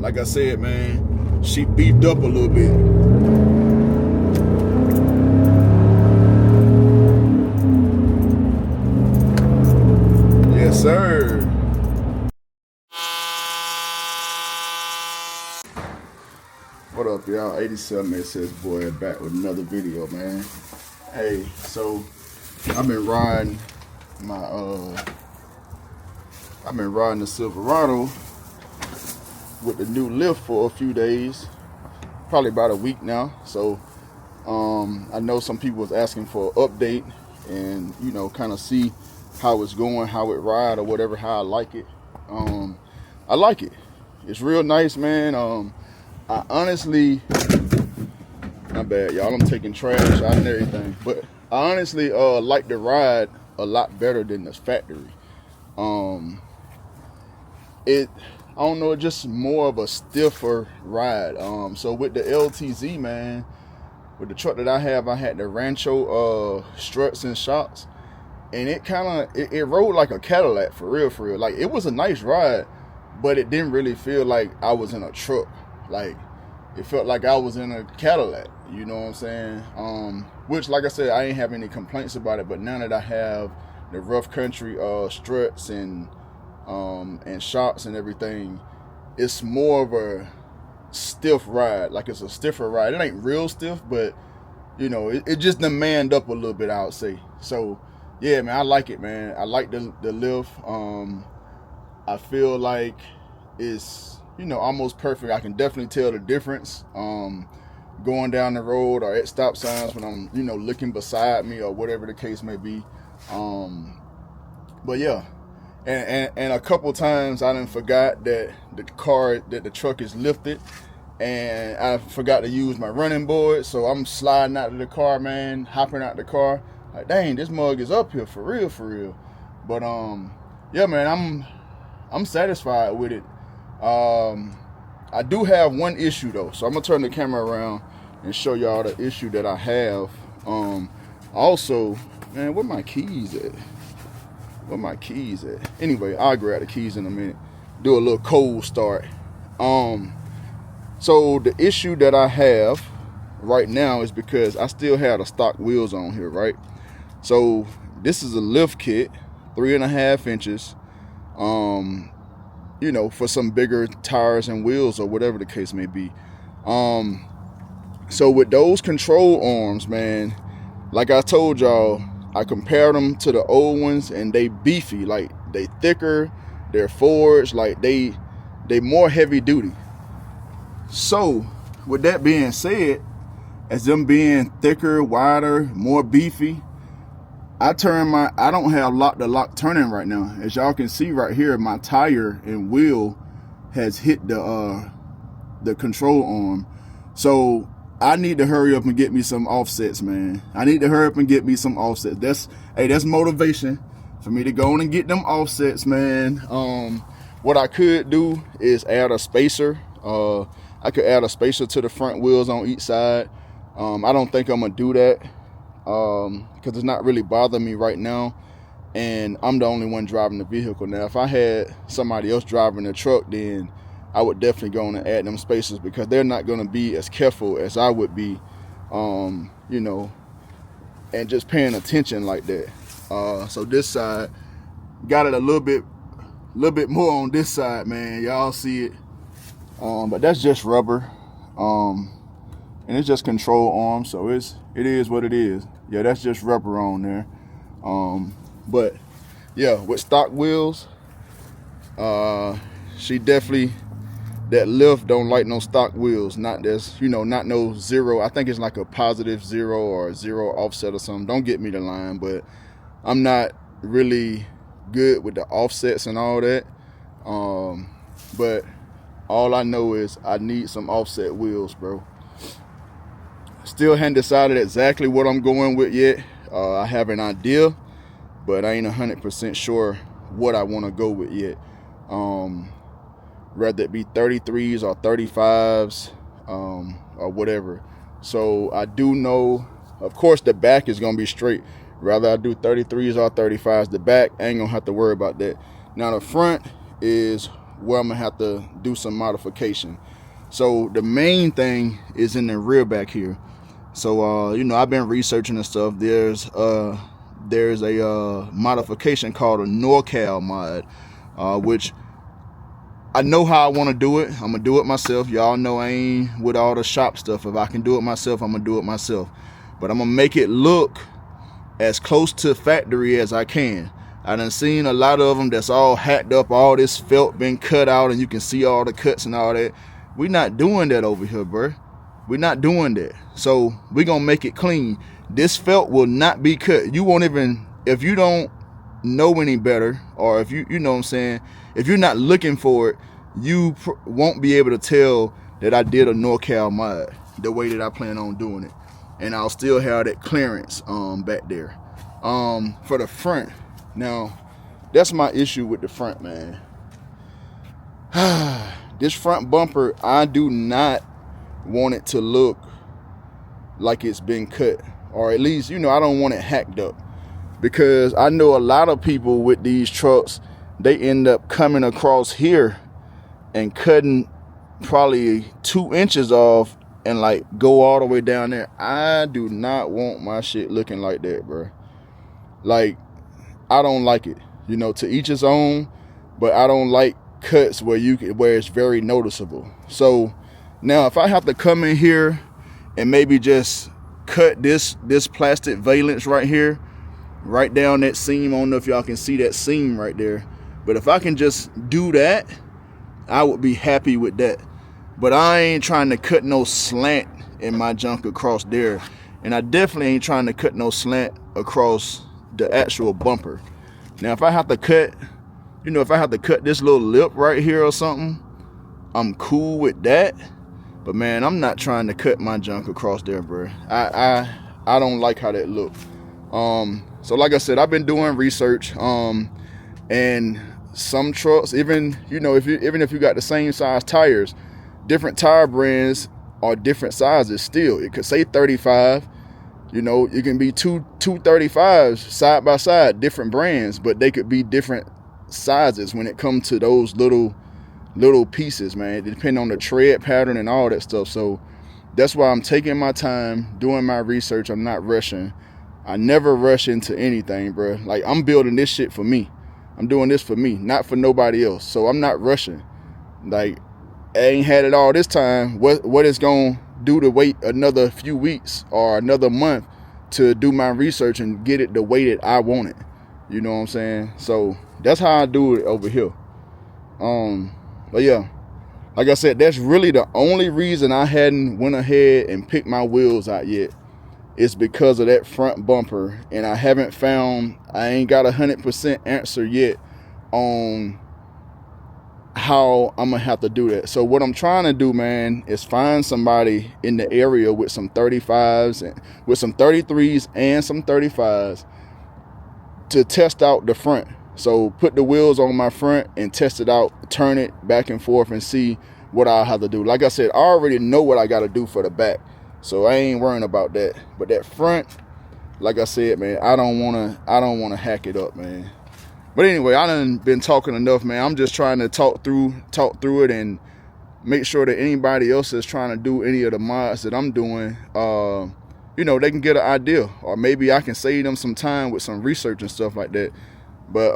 Like I said, man, she beefed up a little bit. Yes, sir. What up, y'all? 87 SS boy back with another video, man. Hey, so I've been riding the Silverado with the new lift for a few days, probably about a week now. So I know some people was asking for an update and kind of see how it's going, how it ride or whatever, how I like it. I like it. It's real nice, man. I honestly, not bad, y'all. I'm taking trash out and everything, but I honestly like the ride a lot better than the factory. I don't know, it's just more of a stiffer ride. So with the LTZ, man, with the truck that I have, I had the Rancho struts and shocks, and it rode like a Cadillac for real. Like, it was a nice ride, but it didn't really feel like I was in a truck. Like, it felt like I was in a Cadillac, you know what I'm saying? Which, like I said, I ain't have any complaints about it, but now that I have the Rough Country struts and shocks and everything, it's more of a stiff ride. Like, it's a stiffer ride. It ain't real stiff, but it just demand up a little bit, I would say. So yeah, man, I like it, man. I like the lift. I feel like it's almost perfect. I can definitely tell the difference going down the road or at stop signs when I'm looking beside me or whatever the case may be. But yeah, and a couple times I done forgot that the truck is lifted, and I forgot to use my running board, so I'm sliding out of the car, man, hopping out the car, like, dang, this mug is up here for real. But yeah, man, I'm satisfied with it. I do have one issue though, so I'm gonna turn the camera around and show y'all the issue that I have. Also, man, where my keys at? Anyway, I'll grab the keys in a minute. Do a little cold start. So the issue that I have right now is because I still have the stock wheels on here, right? So this is a lift kit, 3.5 inches. For some bigger tires and wheels or whatever the case may be. So with those control arms, man, like I told y'all, I compared them to the old ones, and they beefy. Like, they thicker, they're forged, like they more heavy duty. So with that being said, as them being thicker, wider, more beefy, I don't have lock turning right now. As y'all can see right here, my tire and wheel has hit the control arm. So I need to hurry up and get me some offsets, man. That's motivation for me to go on and get them offsets, man. What I could do is add a spacer. I could add a spacer to the front wheels on each side. I don't think I'm gonna do that, because it's not really bothering me right now, and I'm the only one driving the vehicle. Now, if I had somebody else driving the truck, then I would definitely go on and add them spacers, because they're not going to be as careful as I would be, and just paying attention like that. So this side, got it a little bit more on this side, man. Y'all see it, but that's just rubber, and it's just control arm, so it is what it is. Yeah, that's just rubber on there. But yeah, with stock wheels, she definitely, that lift don't like no stock wheels. Not no zero. I think it's like a +0 or 0 offset or something. Don't get me the line, but I'm not really good with the offsets and all that. But all I know is I need some offset wheels, bro. Still hadn't decided exactly what I'm going with yet. I have an idea, but I ain't 100% sure what I want to go with yet. Whether it be 33s or 35s, or whatever. So I do know, of course, the back is gonna be straight. Rather I do 33s or 35s, the back I ain't gonna have to worry about that. Now the front is where I'm gonna have to do some modification. So the main thing is in the rear back here. So you know, I've been researching and stuff. There's a modification called a NorCal mod, which I know how I want to do it. I'm gonna do it myself. Y'all know I ain't with all the shop stuff. If I can do it myself, I'm gonna do it myself. But I'm gonna make it look as close to factory as I can. I done seen a lot of them that's all hacked up, all this felt been cut out, and you can see all the cuts and all that. We not doing that over here, bro. We're not doing that. So we gonna make it clean. This felt will not be cut. You won't even, if you don't know any better, or if you know what I'm saying, if you're not looking for it, you won't be able to tell that I did a NorCal mod the way that I plan on doing it. And I'll still have that clearance back there. For the front, now that's my issue with the front, man. This front bumper, I do not want it to look like it's been cut, or at least, you know, I don't want it hacked up, because I know a lot of people with these trucks, they end up coming across here and cutting probably 2 inches off and like go all the way down there. I do not want my shit looking like that, bro. Like, I don't like it. You know, to each his own, but I don't like cuts where it's very noticeable. So now if I have to come in here and maybe just cut this plastic valance right here, right down that seam, I don't know if y'all can see that seam right there, but if I can just do that, I would be happy with that. But I ain't trying to cut no slant in my junk across there, and I definitely ain't trying to cut no slant across the actual bumper. Now if I have to cut, you know, if I have to cut this little lip right here or something, I'm cool with that. But man, I'm not trying to cut my junk across there, bro. I don't like how that looks. So like I said, I've been doing research, and some trucks, even, you know, even if you got the same size tires, different tire brands are different sizes still. It could say 35, you know, it can be two 35s side by side, different brands, but they could be different sizes when it comes to those little pieces, man. It depends on the tread pattern and all that stuff. So that's why I'm taking my time doing my research. I'm not rushing. I never rush into anything, bro. Like, I'm building this shit for me. I'm doing this for me, not for nobody else. So I'm not rushing. Like, I ain't had it all this time. What it's gonna do to wait another few weeks or another month to do my research and get it the way that I want it? You know what I'm saying? So that's how I do it over here. But yeah, like I said, that's really the only reason I hadn't went ahead and picked my wheels out yet. It's because of that front bumper, and I ain't got 100% answer yet on how I'm gonna have to do that. So what I'm trying to do, man, is find somebody in the area with some 35s and with some 33s and some 35s to test out the front. So put the wheels on my front and test it out, turn it back and forth and see what I'll have to do. Like I said, I already know what I got to do for the back, so I ain't worrying about that. But that front, like I said, man, I don't wanna hack it up, man. But anyway, I done been talking enough, man. I'm just trying to talk through it and make sure that anybody else is trying to do any of the mods that I'm doing, you know, they can get an idea, or maybe I can save them some time with some research and stuff like that. But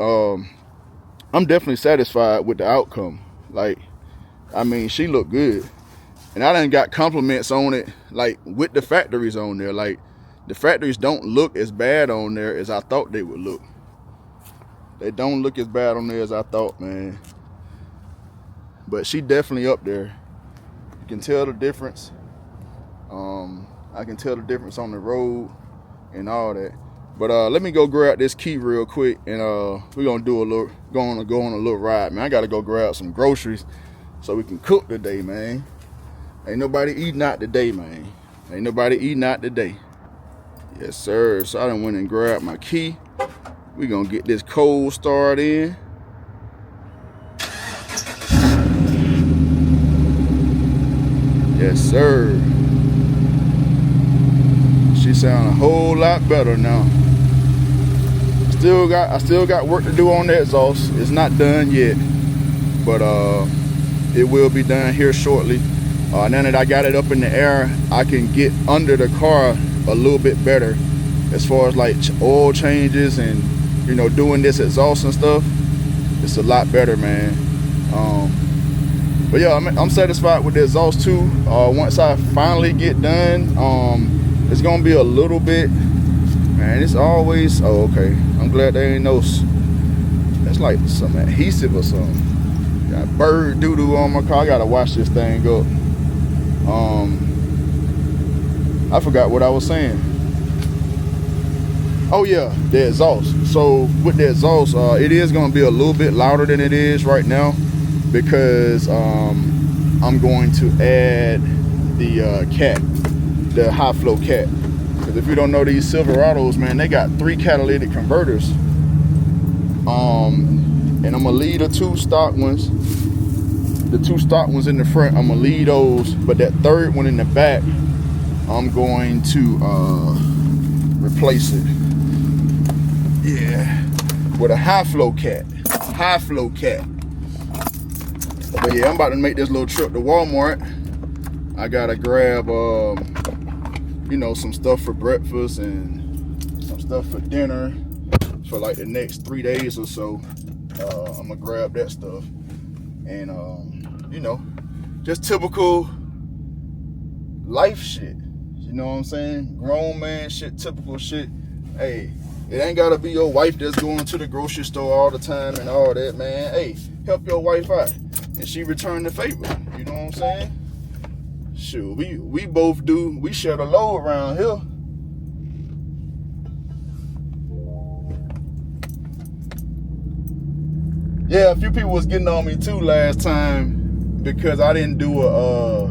I'm definitely satisfied with the outcome. Like, I mean, she looked good, and I done got compliments on it, like with the factories on there. Like, the factories don't look as bad on there as I thought they would look. They don't look as bad on there as I thought, man. But she definitely up there. You can tell the difference. I can tell the difference on the road and all that. But let me go grab this key real quick, and we're gonna go on a little ride, man. I gotta go grab some groceries so we can cook today, man. Ain't nobody eating out today, man. Ain't nobody eating out today. Yes, sir. So I done went and grabbed my key. We gonna get this cold start in. Yes, sir. She sound a whole lot better now. I still got work to do on that exhaust. It's not done yet. but it will be done here shortly. Now that I got it up in the air, I can get under the car a little bit better as far as like oil changes and, you know, doing this exhaust and stuff. It's a lot better, man. But yeah, I'm satisfied with the exhaust too. Once I finally get done, it's gonna be a little bit, man, it's always, oh, okay, I'm glad there ain't no, it's like some adhesive or something. Got bird doo-doo on my car. I gotta wash this thing up. I forgot what I was saying. Oh yeah, the exhaust. So with the exhaust, it is gonna be a little bit louder than it is right now, because I'm going to add the cat, the high flow cat. Because if you don't know, these Silverados, man, they got 3 catalytic converters. And I'm gonna leave the 2 stock ones. The 2 stock ones in the front, I'm gonna leave those, but that 3rd one in the back, I'm going to replace it. Yeah, with a high flow cat. High flow cat. But yeah, I'm about to make this little trip to Walmart. I gotta grab you know, some stuff for breakfast and some stuff for dinner for like the next 3 days or so. I'm gonna grab that stuff and you know, just typical life shit. You know what I'm saying? Grown man shit, typical shit. Hey, it ain't gotta be your wife that's going to the grocery store all the time and all that, man. Hey, help your wife out and she return the favor. You know what I'm saying? Shoot, we both do. We share the load around here. Yeah, a few people was getting on me too last time because I didn't do a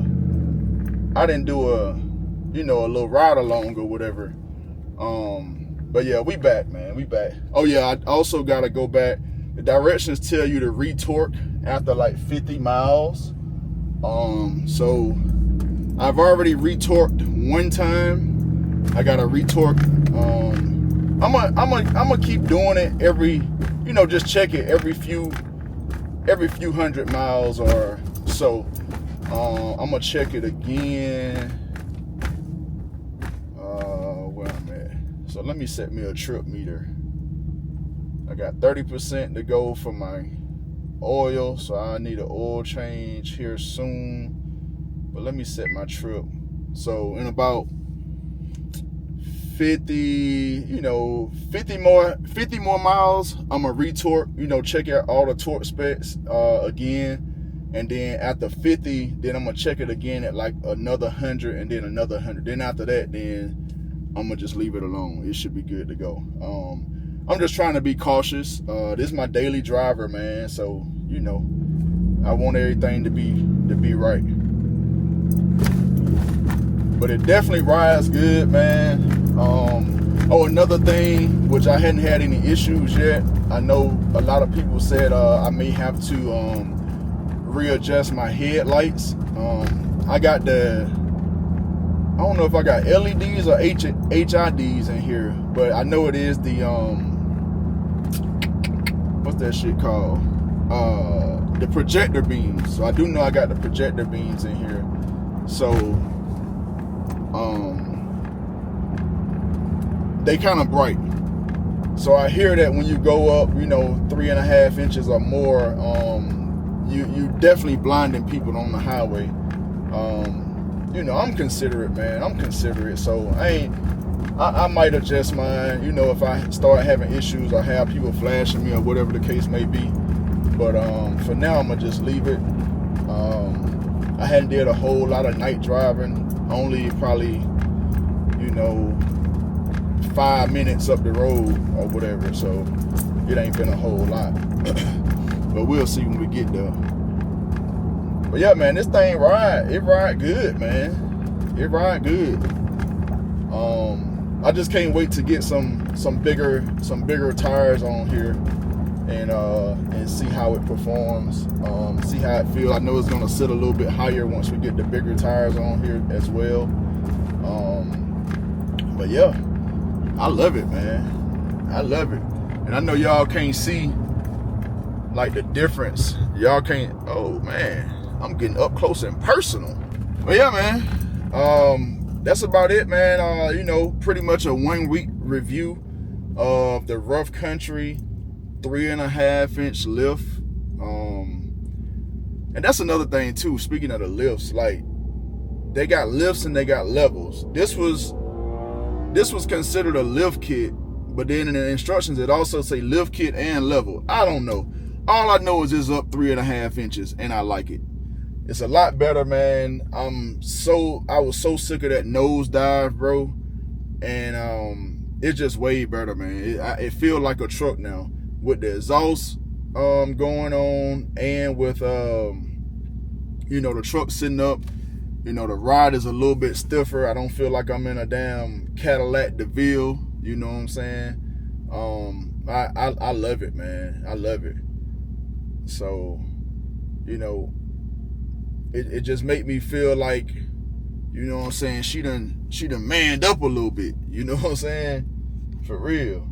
you know, a little ride along or whatever. But yeah, we back, man. We back. Oh yeah, I also gotta go back. The directions tell you to retorque after like 50 miles. So I've already retorqued one time. I gotta retorque. I'm gonna keep doing it every, you know, just check it every few hundred miles or so. I'm gonna check it again. Where I'm at. So let me set me a trip meter. I got 30% to go for my oil, so I need an oil change here soon. But let me set my trip. So in about 50, you know, 50 more miles, I'm gonna retorque, you know, check out all the torque specs again. And then after 50, then I'm gonna check it again at like another 100 and then another 100. Then after that, then I'm gonna just leave it alone. It should be good to go. I'm just trying to be cautious. This is my daily driver, man. So, you know, I want everything to be right. But it definitely rides good, man. Oh, another thing, which I hadn't had any issues yet. I know a lot of people said I may have to readjust my headlights. I got I don't know if I got LEDs or HIDs in here, but I know it is the what's that shit called? The projector beams. So I do know I got the projector beams in here. So they kind of bright. So I hear that when you go up, you know, 3.5 inches or more, you definitely blinding people on the highway. You know, I'm considerate, man. I'm considerate. So I might adjust mine, you know, if I start having issues or have people flashing me or whatever the case may be. But for now, I'm gonna just leave it. I hadn't did a whole lot of night driving, only probably, you know, 5 minutes up the road or whatever. So it ain't been a whole lot. But we'll see when we get there. But yeah, man, this thing ride good, man. It ride good. I just can't wait to get some bigger tires on here and see how it performs. See how it feels. I know it's gonna sit a little bit higher once we get the bigger tires on here as well. But yeah, I love it, man. I love it. And I know y'all can't see like the difference Y'all can't, oh man, I'm getting up close and personal. But yeah, man, that's about it, man. You know, pretty much a 1 week review of the Rough Country 3.5-inch lift. And that's another thing too, speaking of the lifts, like they got lifts and they got levels. This was considered a lift kit, but then in the instructions it also say lift kit and level. I don't know. All I know is it's up 3.5 inches and I like it. It's a lot better, man. I was so sick of that nosedive, bro. And it's just way better, man. It feels like a truck now with the exhaust going on, and with you know, the truck sitting up. You know, the ride is a little bit stiffer. I don't feel like I'm in a damn Cadillac DeVille. You know what I'm saying? I love it, man. I love it. So, you know, it just make me feel like, you know what I'm saying, she done manned up a little bit. You know what I'm saying? For real.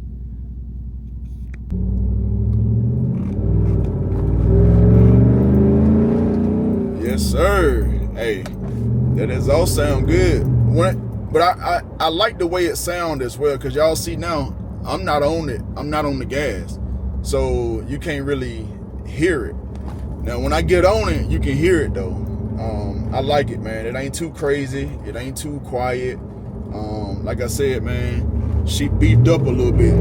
Yes, sir. Hey, that exhaust sound good. But I like the way it sound as well, because y'all see now, I'm not on it. I'm not on the gas. So you can't really hear it. Now, when I get on it, you can hear it though. I like it, man. It ain't too crazy. It ain't too quiet. Like I said, man, she beefed up a little bit.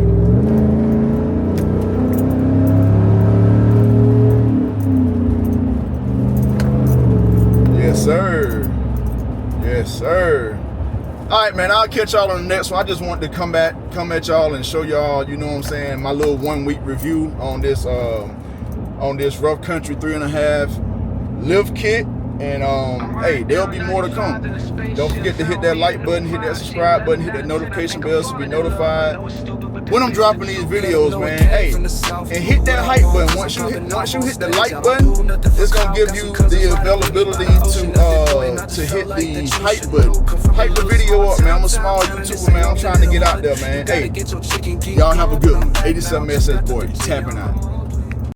Yes, sir. Yes, sir. All right, man, I'll catch y'all on the next one. I just wanted to come at y'all and show y'all, you know what I'm saying, my little 1 week review on this Rough Country 3.5 lift kit. And hey, there'll be more to come. Don't forget to hit that like button, hit that subscribe button, hit that notification bell to be notified when I'm dropping these videos, man. Hey, and hit that hype button. Once you hit the like button, it's gonna give you the availability to hit the hype button. Hype the video up, man. I'm a small YouTuber, man. I'm trying to get out there, man. Hey, y'all have a good one. 87 SS boy, tapping out.